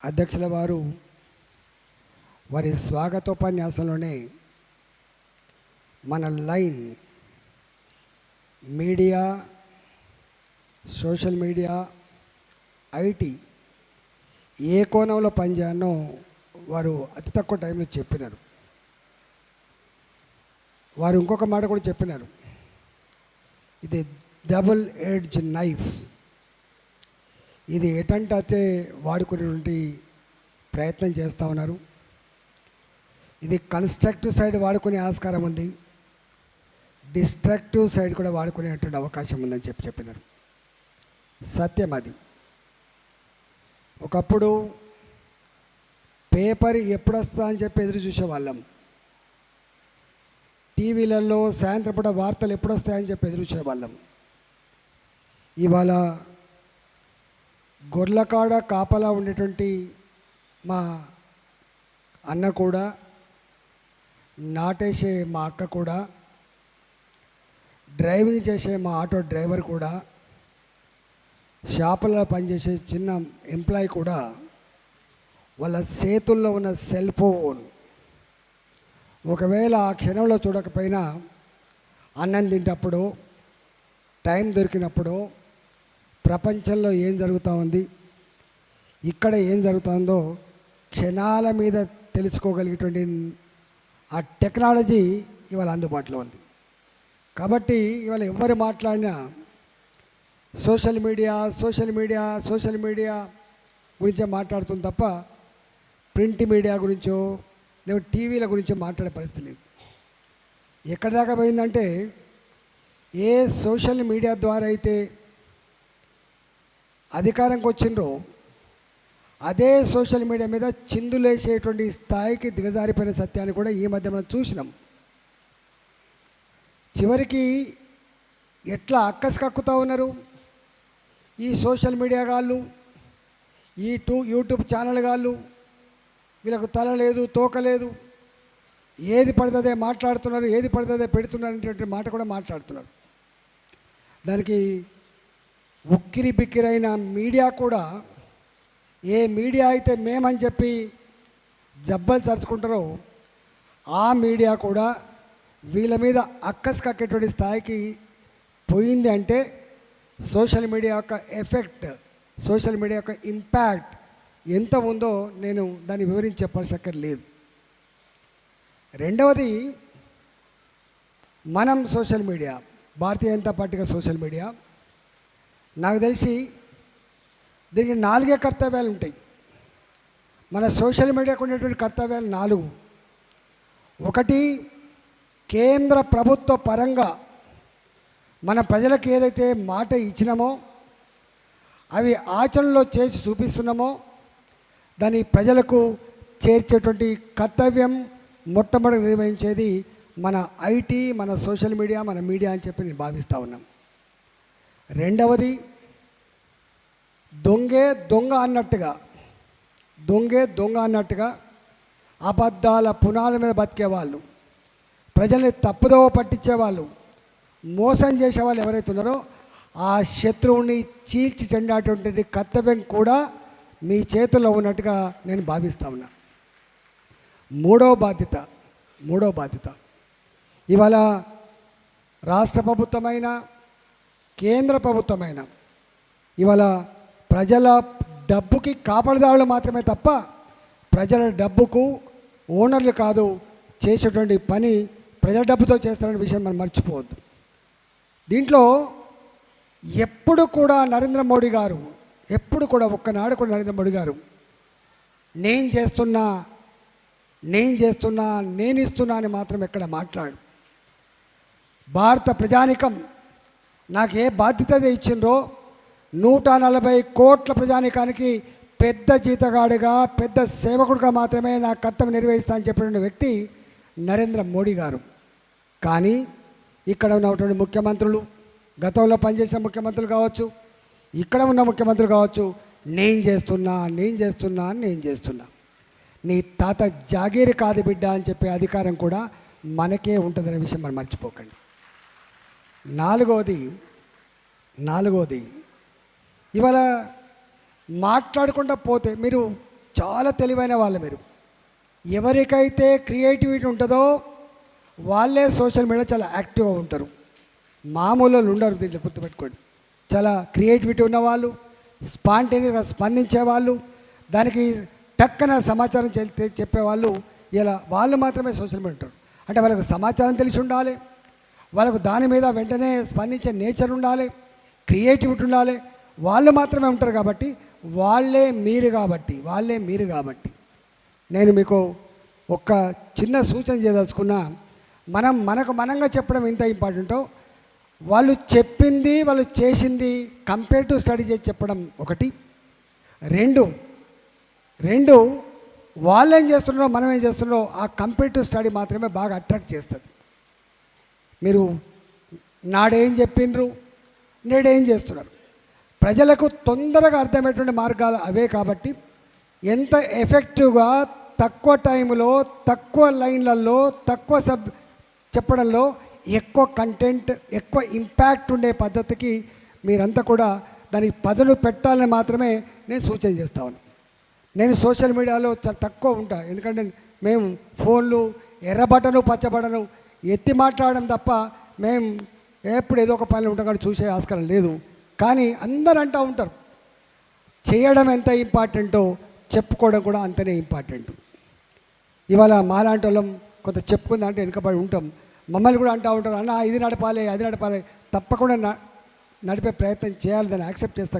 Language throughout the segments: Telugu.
అధ్యక్షుల వారు వారి స్వాగతోపన్యాసంలోనే మన line media, social media, IT ఏ కోణంలో పనిచేయాలో వారు అతి తక్కువ టైంలో చెప్పినారు. వారు ఇంకొక మాట కూడా చెప్పినారు, ఇది డబుల్ ఎడ్జ్ నైఫ్. ఇది ఎటంటే వాడుకునేటువంటి ప్రయత్నం చేస్తూ ఉన్నారు. ఇది కన్స్ట్రక్టివ్ సైడ్ వాడుకునే ఆస్కారం ఉంది, డిస్ట్రక్టివ్ సైడ్ కూడా వాడుకునేటువంటి అవకాశం ఉందని చెప్పినారు. సత్యం అది. ఒకప్పుడు పేపర్ ఎప్పుడు వస్తుందా అని చెప్పి ఎదురు చూసేవాళ్ళం. టీవీలలో సాయంత్రం పూట వార్తలు ఎప్పుడు వస్తాయని చెప్పి ఎదురు చూసేవాళ్ళం. ఇవాళ గొర్లకాడ కాపలా ఉండేటువంటి మా అన్న కూడా, నాటేసే మా అక్క కూడా, డ్రైవింగ్ చేసే మా ఆటో డ్రైవర్ కూడా, షాపులలో పనిచేసే చిన్న ఎంప్లాయీ కూడా వాళ్ళ చేతుల్లో ఉన్న సెల్ ఫోన్ ఒకవేళ ఆ క్షణంలో చూడకపోయినా అన్నం తింటప్పుడు, టైం దొరికినప్పుడు ప్రపంచంలో ఏం జరుగుతూ ఉంది, ఇక్కడ ఏం జరుగుతుందో క్షణాల మీద తెలుసుకోగలిగేటువంటి ఆ టెక్నాలజీ ఇవాళ అందుబాటులో ఉంది. కాబట్టి ఇవాళ ఎవరు మాట్లాడినా social media social media social media గురించే మాట్లాడుతుంది తప్ప ప్రింట్ మీడియా గురించో లేదా టీవీల గురించో మాట్లాడే పరిస్థితి లేదు. ఎక్కడి దాకా పోయిందంటే, ఏ సోషల్ మీడియా ద్వారా అయితే అధికారంకి వచ్చిండ్రో అదే సోషల్ మీడియా మీద చిందులేసేటువంటి స్థాయికి దిగజారిపోయిన సత్యాన్ని కూడా ఈ మధ్య మనం చూసినాం. చివరికి ఎట్లా అక్కసి కక్కుతూ ఉన్నారు ఈ సోషల్ మీడియా వాళ్ళు, ఈ యూట్యూబ్ ఛానల్ వాళ్ళు. వీళ్ళకు తల లేదు, తోక లేదు, ఏది పడుతుందే మాట్లాడుతున్నారు, ఏది పడుతుందే పెడుతున్నారు అనేటువంటి మాట కూడా మాట్లాడుతున్నారు. దానికి ఉక్కిరి బిక్కిరైన మీడియా కూడా, ఏ మీడియా అయితే మేమని చెప్పి జబ్బలు చరుచుకుంటారో ఆ మీడియా కూడా వీళ్ళ మీద అక్కస్ కక్కేటువంటి స్థాయికి పోయింది. అంటే సోషల్ మీడియా యొక్క ఎఫెక్ట్, సోషల్ మీడియా యొక్క ఇంపాక్ట్ ఎంత ఉందో నేను దాన్ని వివరించి చెప్పాల్సి లేదు. రెండవది, మనం సోషల్ మీడియా, భారతీయ జనతా పార్టీగా సోషల్ మీడియా, నాకు తెలిసి దీనికి 4 కర్తవ్యాలు ఉంటాయి. మన సోషల్ మీడియాకు ఉండేటువంటి కర్తవ్యాలు 4. ఒకటి, కేంద్ర ప్రభుత్వ పరంగా మన ప్రజలకు ఏదైతే మాట ఇచ్చినామో అవి ఆచరణలో చేసి చూపిస్తున్నామో దాన్ని ప్రజలకు చేర్చేటువంటి కర్తవ్యం మొట్టమొదటి నిర్వహించేది మన ఐటీ, మన సోషల్ మీడియా, మన మీడియా అని చెప్పి నేను భావిస్తూ ఉన్నాం. రెండవది, దొంగే దొంగ అన్నట్టుగా అబద్ధాల పునాల మీద బతికేవాళ్ళు, ప్రజల్ని తప్పుదోవ పట్టించేవాళ్ళు, మోసం చేసేవాళ్ళు ఎవరైతే ఉన్నారో ఆ శత్రువుని చీల్చి చెండేటువంటి కర్తవ్యం కూడా మీ చేతుల్లో ఉన్నట్టుగా నేను భావిస్తూ ఉన్నా. మూడో బాధ్యత ఇవాళ రాష్ట్ర ప్రభుత్వమైన కేంద్ర ప్రభుత్వమైన ఇవాళ ప్రజల డబ్బుకి కాపాడుదారులు మాత్రమే తప్ప ప్రజల డబ్బుకు ఓనర్లు కాదు. చేసేటువంటి పని ప్రజల డబ్బుతో చేస్తారనే విషయం మనం మర్చిపోవద్దు. దీంట్లో ఎప్పుడు కూడా నరేంద్ర మోడీ గారు, ఎప్పుడు కూడా ఒక్కనాడు కూడా నరేంద్ర మోడీ గారు నేను చేస్తున్నా నేను ఇస్తున్నా అని మాత్రం ఎక్కడ మాట్లాడు. భారత ప్రజానికం నాకు ఏ బాధ్యత ఇచ్చిండ్రో 140 కోట్ల ప్రజానికానికి పెద్ద జీతగాడిగా, పెద్ద సేవకుడిగా మాత్రమే నా కర్తవ్యం నిర్వహిస్తా అని చెప్పిన వ్యక్తి నరేంద్ర మోడీ గారు. కానీ ఇక్కడ ఉన్నటువంటి ముఖ్యమంత్రులు, గతంలో పనిచేసిన ముఖ్యమంత్రులు కావచ్చు, ఇక్కడ ఉన్న ముఖ్యమంత్రులు కావచ్చు, నేను చేస్తున్నా నీ తాత జాగీరు కాదు బిడ్డ అని చెప్పే అధికారం కూడా మనకే ఉంటుందనే విషయం మనం మర్చిపోకండి. నాలుగోది ఇవాళ మాట్లాడకుండా పోతే మీరు చాలా తెలివైన వాళ్ళు మీరు. ఎవరికైతే క్రియేటివిటీ ఉంటుందో వాళ్ళే సోషల్ మీడియా చాలా యాక్టివ్గా ఉంటారు. మామూలు వాళ్ళు ఉండరు. దీంట్లో గుర్తుపెట్టుకోండి. చాలా క్రియేటివిటీ ఉన్నవాళ్ళు, స్పాంటేనియస్గా స్పందించేవాళ్ళు, దానికి టక్కన సమాచారం చెప్పేవాళ్ళు ఇలా వాళ్ళు మాత్రమే సోషల్ మీడియా ఉంటారు. అంటే వాళ్ళకు సమాచారం తెలిసి ఉండాలి, వాళ్ళకు దాని మీద వెంటనే స్పందించే నేచర్ ఉండాలి, క్రియేటివిటీ ఉండాలి. వాళ్ళు మాత్రమే ఉంటారు. కాబట్టి వాళ్ళే మీరు కాబట్టి నేను మీకు ఒక చిన్న సూచన చేయదలుచుకున్నా. మనకు మనంగా చెప్పడం ఎంత ఇంపార్టెంటో వాళ్ళు చెప్పింది వాళ్ళు చేసింది కంపేరిటివ్ స్టడీ చేసి చెప్పడం ఒకటి. రెండు వాళ్ళు ఏం చేస్తున్నారో మనం ఏం చేస్తున్నారో ఆ కంపేరిటివ్ స్టడీ మాత్రమే బాగా అట్రాక్ట్ చేస్తుంది. మీరు నాడేం చెప్పిండ్రు, నేడేం చేస్తున్నారు, ప్రజలకు తొందరగా అర్థమయ్యేటువంటి మార్గాలు అవే. కాబట్టి ఎంత ఎఫెక్టివ్గా తక్కువ టైంలో తక్కువ లైన్లలో తక్కువ చెప్పడంలో ఎక్కువ కంటెంట్ ఎక్కువ ఇంపాక్ట్ ఉండే పద్ధతికి మీరంతా కూడా దానికి పదును పెట్టాలని మాత్రమే నేను సూచన చేస్తా ఉన్నాను. నేను సోషల్ మీడియాలో చాలా తక్కువ ఉంటా. ఎందుకంటే మేము ఫోన్లు ఎర్రబటను పచ్చబటను ఎత్తి మాట్లాడడం తప్ప మేము ఎప్పుడు ఏదో ఒక పనిలో ఉంటాం కానీ చూసే ఆస్కారం లేదు. కానీ అందరూ అంటూ ఉంటారు చేయడం ఎంత ఇంపార్టెంటో చెప్పుకోవడం కూడా అంతనే ఇంపార్టెంట్. ఇవాళ మాలాంటి వాళ్ళం కొంత చెప్పుకుందంటే వెనుకబడి ఉంటాం. మమ్మల్ని కూడా అంటూ ఉంటారు, అన్న ఇది నడపాలి అది నడపాలి. తప్పకుండా నడిపే ప్రయత్నం చేయాలి, దాన్ని యాక్సెప్ట్ చేస్తా.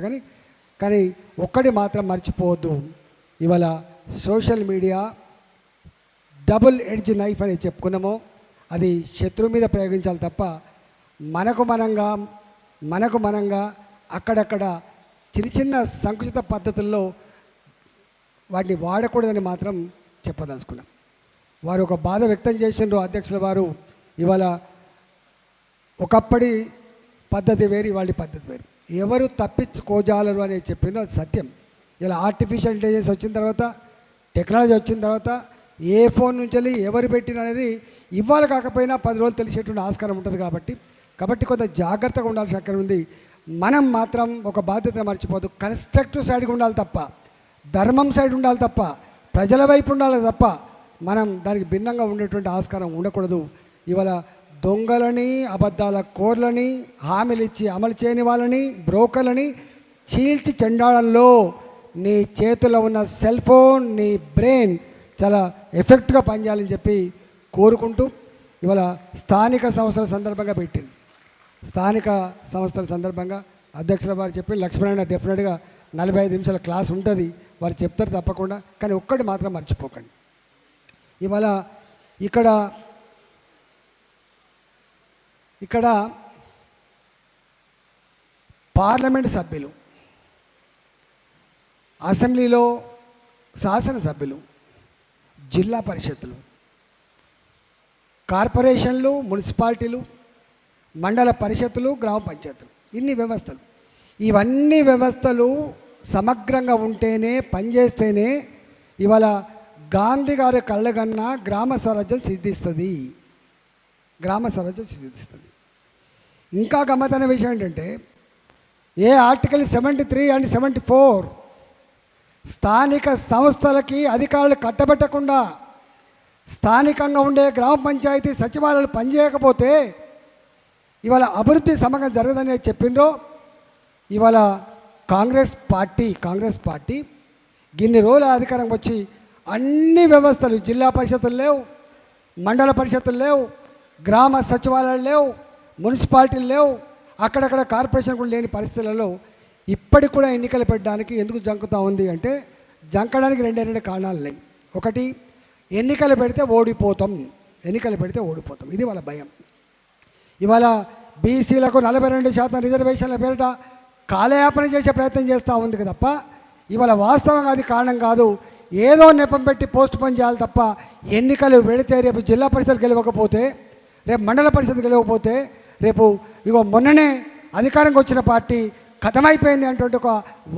కానీ ఒక్కటి మాత్రం మర్చిపోవద్దు, ఇవాళ social media double edge knife అని చెప్పుకున్నామో అది శత్రువు మీద ప్రయోగించాలి తప్ప మనకు మనంగా అక్కడక్కడ చిన్న సంకుచిత పద్ధతుల్లో వాటిని వాడకూడదని మాత్రం చెప్పదలుచుకున్నాం. వారు ఒక బాధ వ్యక్తం చేసిండ్రు అధ్యక్షుల వారు. ఇవాళ ఒకప్పటి పద్ధతి వేరు, ఇవాళ పద్ధతి వేరు. ఎవరు తప్పించుకోజాలరు అనేది చెప్పిండ్రు, అది సత్యం. ఇలా ఆర్టిఫిషియల్ ఇంటెలిజెన్స్ వచ్చిన తర్వాత, టెక్నాలజీ వచ్చిన తర్వాత ఏ ఫోన్ నుంచి వెళ్ళి ఎవరు పెట్టిన అనేది ఇవాళ కాకపోయినా 10 రోజులు తెలిసేటువంటి ఆస్కారం ఉంటుంది. కాబట్టి కొంత జాగ్రత్తగా ఉండాల్సిన అక్కడ ఉంది. మనం మాత్రం ఒక బాధ్యత మర్చిపోదు, కన్స్ట్రక్టివ్ సైడ్గా ఉండాలి తప్ప, ధర్మం సైడ్ ఉండాలి తప్ప, ప్రజల వైపు ఉండాలి తప్ప మనం దానికి భిన్నంగా ఉండేటువంటి ఆస్కారం ఉండకూడదు. ఇవాళ దొంగలని, అబద్ధాల కోర్లని, హామీలు ఇచ్చి అమలు చేయని వాళ్ళని, బ్రోకర్లని చీల్చి చెండాడంలో నీ చేతిలో ఉన్న సెల్ ఫోన్, నీ బ్రెయిన్ చాలా ఎఫెక్ట్గా పనిచేయాలని చెప్పి కోరుకుంటూ ఇవాళ స్థానిక సంస్థల సందర్భంగా పెట్టింది. స్థానిక సంస్థల సందర్భంగా అధ్యక్షుల వారు చెప్పి లక్ష్మణ డెఫినెట్గా 45 నిమిషాల క్లాస్ ఉంటుంది, వారు చెప్తారు తప్పకుండా. కానీ ఒక్కటి మాత్రం మర్చిపోకండి, ఇవాళ ఇక్కడ పార్లమెంట్ సభ్యులు, అసెంబ్లీలో శాసనసభ్యులు, జిల్లా పరిషత్తులు, కార్పొరేషన్లు, మున్సిపాలిటీలు, మండల పరిషత్తులు, గ్రామ పంచాయతీలు, ఇన్ని వ్యవస్థలు, ఇవన్నీ వ్యవస్థలు సమగ్రంగా ఉంటేనే పనిచేస్తేనే ఇవాళ గాంధీ గారి కళ్ళగన్నా గ్రామ స్వరాజ్యం సిద్ధిస్తుంది. ఇంకా గమ్మతైన విషయం ఏంటంటే ఏ ఆర్టికల్ 73 అండ్ 74 స్థానిక సంస్థలకి అధికారులు కట్టబెట్టకుండా స్థానికంగా ఉండే గ్రామ పంచాయతీ సచివాలయాలు పనిచేయకపోతే ఇవాళ అభివృద్ధి సమగ్రంగా జరగదని చెప్పిండ్రో, ఇవాళ కాంగ్రెస్ పార్టీ గిన్ని రోజుల అధికారం వచ్చి అన్ని వ్యవస్థలు, జిల్లా పరిషత్తులు లేవు, మండల పరిషత్తులు లేవు, గ్రామ సచివాలయాలు లేవు, మున్సిపాలిటీలు లేవు, అక్కడక్కడ కార్పొరేషన్ కూడా లేని పరిస్థితులలో ఇప్పటికి కూడా ఎన్నికలు పెట్టడానికి ఎందుకు జంకుతూ ఉంది అంటే జంకడానికి రెండే కారణాలు ఉన్నాయి. ఒకటి, ఎన్నికలు పెడితే ఓడిపోతాం, ఇది వాళ్ళ భయం. ఇవాళ బీసీలకు 42% రిజర్వేషన్ల పేరిట కాలయాపన చేసే ప్రయత్నం చేస్తూ ఉంది తప్ప ఇవాళ వాస్తవంగా అది కారణం కాదు. ఏదో నెపం పెట్టి పోస్ట్ పోన్ చేయాలి తప్ప ఎన్నికలు పెడితే రేపు జిల్లా పరిషత్ గెలవకపోతే, రేపు మండల పరిషత్ గెలవకపోతే, రేపు మొన్ననే అధికారంగా వచ్చిన పార్టీ ఖతమైపోయింది అంటువంటి ఒక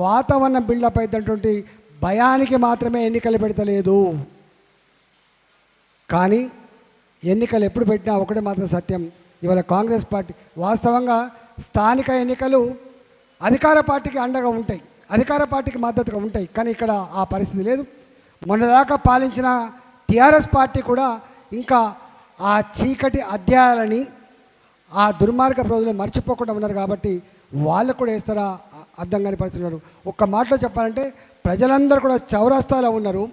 వాతావరణం బిల్డప్ అయినటువంటి భయానికి మాత్రమే ఎన్నికలు పెడతలేదు. కానీ ఎన్నికలు ఎప్పుడు పెట్టినా ఒకటే మాత్రం సత్యం, ఇవాళ కాంగ్రెస్ పార్టీ వాస్తవంగా స్థానిక ఎన్నికలు అధికార పార్టీకి అండగా ఉంటాయి, అధికార పార్టీకి మద్దతుగా ఉంటాయి. కానీ ఇక్కడ ఆ పరిస్థితి లేదు. మొన్నదాకా పాలించిన టీఆర్ఎస్ పార్టీ కూడా ఇంకా ఆ చీకటి అధ్యాయాలని ఆ దుర్మార్గ రోజులు మర్చిపోకుండా ఉన్నారు కాబట్టి వాళ్ళు కూడా వేస్తారా అర్థం కాని పరిస్థితులు ఉన్నారు. ఒక్క మాటలో చెప్పాలంటే ప్రజలందరూ కూడా చౌరస్తాలో ఉన్నారు.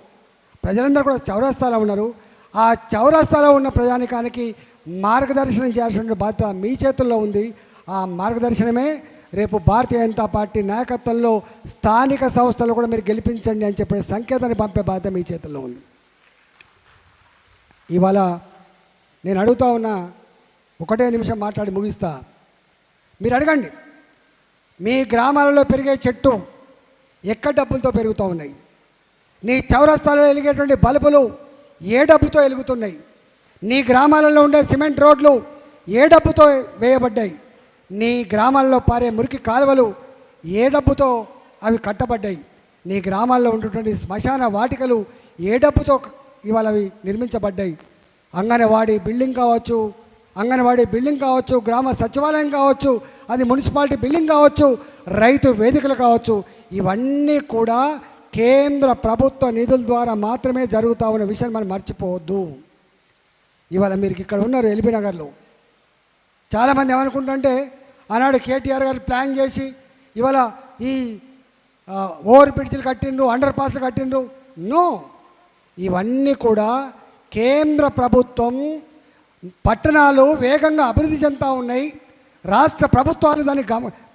ఆ చౌరస్తాలో ఉన్న ప్రజానికానికి మార్గదర్శనం చేయాల్సిన బాధ్యత మీ చేతుల్లో ఉంది. ఆ మార్గదర్శనమే రేపు భారతీయ జనతా పార్టీ నాయకత్వంలో స్థానిక సంస్థలు కూడా మీరు గెలిపించండి అని చెప్పే సంకేతాన్ని పంపే బాధ్యత మీ చేతుల్లో ఉంది. ఇవాళ నేను అడుగుతా ఉన్న ఒకటే నిమిషం మాట్లాడి ముగిస్తా. మీరు అడగండి, మీ గ్రామాలలో పెరిగే చెట్టు ఎక్కడ డబ్బులతో పెరుగుతూ ఉన్నాయి? నీ చౌరస్తాలో వెలిగేటువంటి బల్బులు ఏ డబ్బుతో వెలుగుతున్నాయి? నీ గ్రామాలలో ఉండే సిమెంట్ రోడ్లు ఏ డబ్బుతో వేయబడ్డాయి? నీ గ్రామాల్లో పారే మురికి కాలువలు ఏ డబ్బుతో అవి కట్టబడ్డాయి? నీ గ్రామాల్లో ఉన్నటువంటి శ్మశాన వాటికలు ఏ డబ్బుతో ఇవాళ అవి నిర్మించబడ్డాయి? అంగన్వాడీ బిల్డింగ్ కావచ్చు, గ్రామ సచివాలయం కావచ్చు, అది మున్సిపాలిటీ బిల్డింగ్ కావచ్చు, రైతు వేదికలు కావచ్చు, ఇవన్నీ కూడా కేంద్ర ప్రభుత్వ నిధుల ద్వారా మాత్రమే జరుగుతూ ఉన్న విషయాన్ని మనం మర్చిపోవద్దు. ఇవాళ మీరు ఇక్కడ ఉన్నారు ఎల్బీ నగర్లో. చాలామంది ఏమనుకుంటుంటే ఆనాడు కేటీఆర్ గారు ప్లాన్ చేసి ఇవాళ ఈ ఓవర్ బ్రిడ్జ్లు కట్టిండ్రు, అండర్ పాస్లు కట్టిండ్రు. నో, ఇవన్నీ కూడా కేంద్ర ప్రభుత్వం పట్టణాలు వేగంగా అభివృద్ధి చెందుతూ ఉన్నాయి. రాష్ట్ర ప్రభుత్వాలు దాన్ని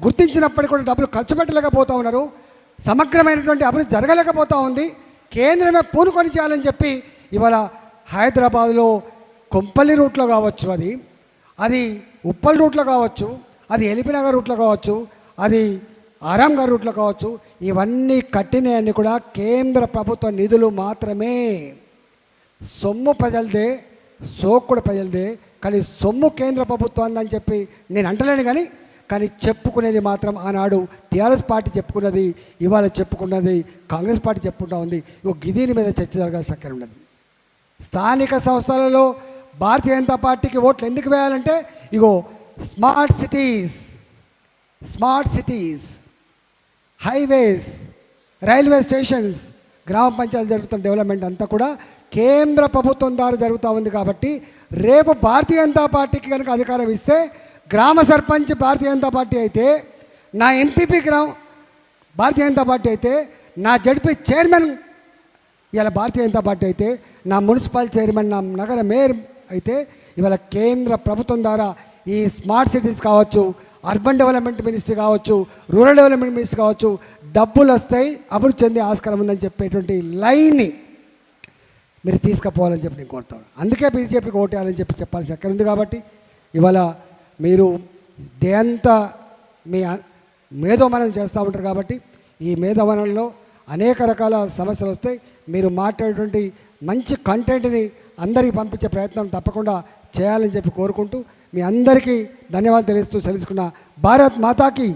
గుర్తించినప్పటికీ కూడా డబ్బులు ఖర్చు పెట్టలేకపోతూ ఉన్నారు. సమగ్రమైనటువంటి అభివృద్ధి జరగలేకపోతూ ఉంది. కేంద్రమే పూనుకొని చేయాలని చెప్పి ఇవాళ హైదరాబాద్లో కొంపల్లి రూట్లో కావచ్చు, అది ఉప్పల్ రూట్లో కావచ్చు, అది ఎల్బీ నగర్ రూట్లో కావచ్చు, అది ఆరాంఘర్ రూట్లో కావచ్చు, ఇవన్నీ కట్టినవన్నీ కూడా కేంద్ర ప్రభుత్వ నిధులు మాత్రమే. సొమ్ము ప్రజలదే, సోకుడు ప్రజలదే, కానీ సొమ్ము కేంద్ర ప్రభుత్వం అని చెప్పి నేను అంటలేను. కానీ చెప్పుకునేది మాత్రం ఆనాడు టీఆర్ఎస్ పార్టీ చెప్పుకున్నది, ఇవాళ చెప్పుకున్నది కాంగ్రెస్ పార్టీ చెప్పుకుంటా ఉంది. గిదీని మీద చర్చ జరగాల్సిన చక్కర ఉన్నది. స్థానిక సంస్థలలో భారతీయ జనతా పార్టీకి ఓట్లు ఎందుకు వేయాలంటే smart cities, highways, railway stations, గ్రామ పంచాయతీ జరుగుతున్న డెవలప్మెంట్ అంతా కూడా కేంద్ర ప్రభుత్వం ద్వారా జరుగుతూ ఉంది. కాబట్టి రేపు భారతీయ జనతా పార్టీకి కనుక అధికారం ఇస్తే గ్రామ సర్పంచ్ భారతీయ జనతా పార్టీ అయితే, నా ఎంపీపీ భారతీయ జనతా పార్టీ అయితే, నా జడ్పీ చైర్మన్ ఇవాళ భారతీయ జనతా పార్టీ అయితే, నా మున్సిపల్ చైర్మన్, నా నగర మేయర్ అయితే ఇవాళ కేంద్ర ప్రభుత్వం ద్వారా ఈ స్మార్ట్ సిటీస్ కావచ్చు, అర్బన్ డెవలప్మెంట్ మినిస్ట్రీ కావచ్చు, రూరల్ డెవలప్మెంట్ మినిస్ట్రీ కావచ్చు, డబ్బులు వస్తాయి, అభివృద్ధి చెందే ఆస్కారం ఉందని చెప్పేటువంటి లైన్ని మీరు తీసుకుపోవాలని చెప్పి నేను కోరుతాను. అందుకే బీజేపీకి ఓటేయాలని చెప్పాల్సి అక్కడ ఉంది. కాబట్టి ఇవాళ మీరు డే అంతా మీ మేధోమనం చేస్తూ ఉంటారు. కాబట్టి ఈ మేధోమనంలో అనేక రకాల సమస్యలు వస్తాయి. మీరు మాట్లాడేటువంటి మంచి కంటెంట్ని అందరికీ పంపించే ప్రయత్నం తప్పకుండా చేయాలని చెప్పి కోరుకుంటూ మీ అందరికీ ధన్యవాదాలు తెలుస్తూ సెలవుకున్న. భారత్ మాతాకి.